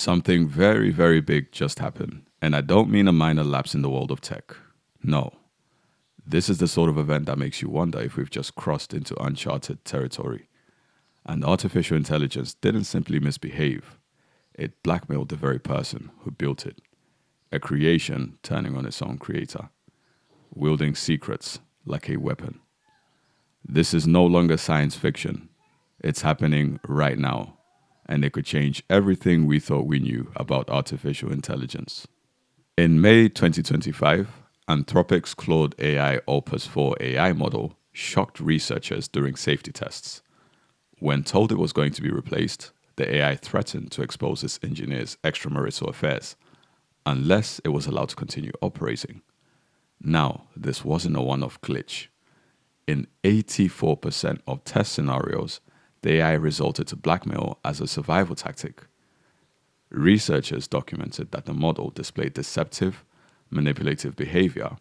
Something very, very big just happened, and I don't mean a minor lapse in the world of tech. No, this is the sort of event that makes you wonder if we've just crossed into uncharted territory. And artificial intelligence didn't simply misbehave, it blackmailed the very person who built it. A creation turning on its own creator, wielding secrets like a weapon. This is no longer science fiction. It's happening right now, and it could change everything we thought we knew about artificial intelligence. In May 2025, Anthropic's Claude AI Opus 4 AI model shocked researchers during safety tests. When told it was going to be replaced, the AI threatened to expose its engineers' extramarital affairs unless it was allowed to continue operating. Now, this wasn't a one off glitch. In 84% of test scenarios, the AI resulted to blackmail as a survival tactic. Researchers documented that the model displayed deceptive, manipulative behavior,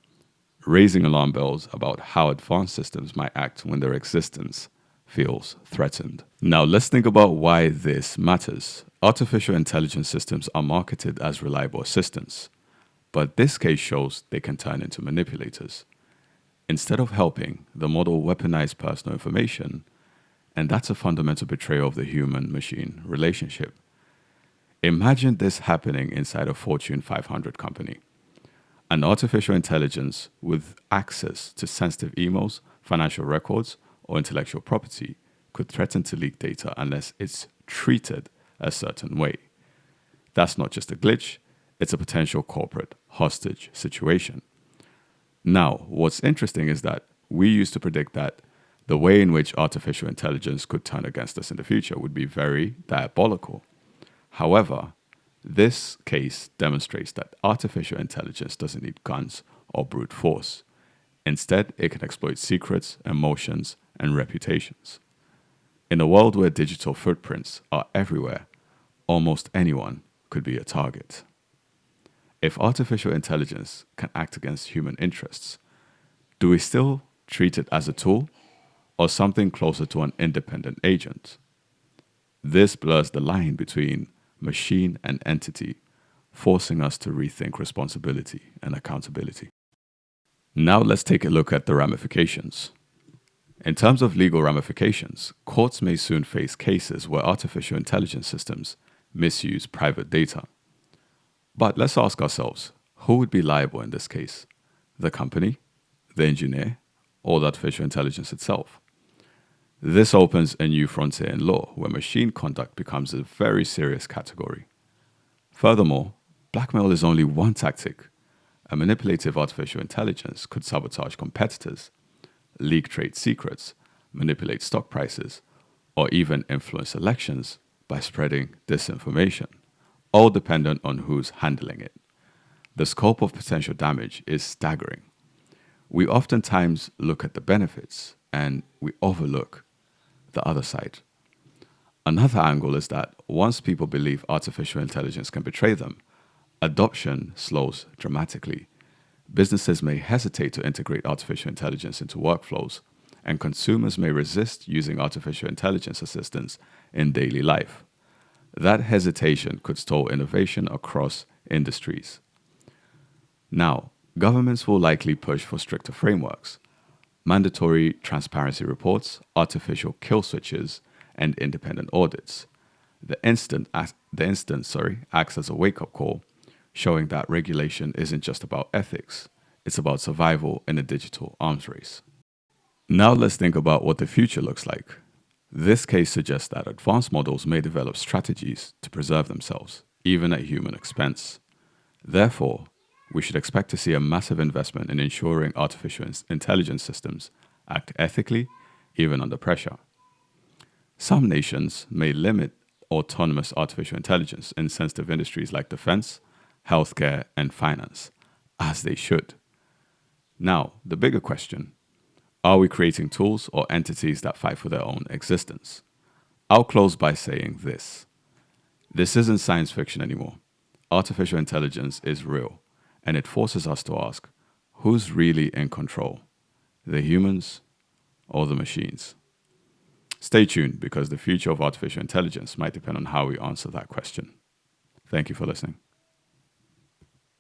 raising alarm bells about how advanced systems might act when their existence feels threatened. Now, let's think about why this matters. Artificial intelligence systems are marketed as reliable assistants, but this case shows they can turn into manipulators. Instead of helping, the model weaponized personal information, and that's a fundamental betrayal of the human-machine relationship. Imagine this happening inside a Fortune 500 company. An artificial intelligence with access to sensitive emails, financial records, or intellectual property could threaten to leak data unless it's treated a certain way. That's not just a glitch, it's a potential corporate hostage situation. Now, what's interesting is that we used to predict that the way in which artificial intelligence could turn against us in the future would be very diabolical. However, this case demonstrates that artificial intelligence doesn't need guns or brute force. Instead, it can exploit secrets, emotions, and reputations. In a world where digital footprints are everywhere, almost anyone could be a target. If artificial intelligence can act against human interests, do we still treat it as a tool or something closer to an independent agent? This blurs the line between machine and entity, forcing us to rethink responsibility and accountability. Now let's take a look at the ramifications. In terms of legal ramifications, courts may soon face cases where artificial intelligence systems misuse private data. But let's ask ourselves, who would be liable in this case? The company, the engineer, or the artificial intelligence itself? This opens a new frontier in law where machine conduct becomes a very serious category. Furthermore, blackmail is only one tactic. A manipulative artificial intelligence could sabotage competitors, leak trade secrets, manipulate stock prices, or even influence elections by spreading disinformation, all dependent on who's handling it. The scope of potential damage is staggering. We oftentimes look at the benefits and we overlook the other side. Another angle is that once people believe artificial intelligence can betray them, adoption slows dramatically. Businesses may hesitate to integrate artificial intelligence into workflows, and consumers may resist using artificial intelligence assistants in daily life. That hesitation could stall innovation across industries. Now, governments will likely push for stricter frameworks, mandatory transparency reports, artificial kill switches, and independent audits. The instance acts as a wake-up call, showing that regulation isn't just about ethics, it's about survival in a digital arms race. Now let's think about what the future looks like. This case suggests that advanced models may develop strategies to preserve themselves, even at human expense. Therefore, we should expect to see a massive investment in ensuring artificial intelligence systems act ethically, even under pressure. Some nations may limit autonomous artificial intelligence in sensitive industries like defense, healthcare, and finance, as they should. Now, the bigger question: are we creating tools or entities that fight for their own existence? I'll close by saying this. This isn't science fiction anymore. Artificial intelligence is real, and it forces us to ask, who's really in control? The humans or the machines? Stay tuned because the future of artificial intelligence might depend on how we answer that question. Thank you for listening.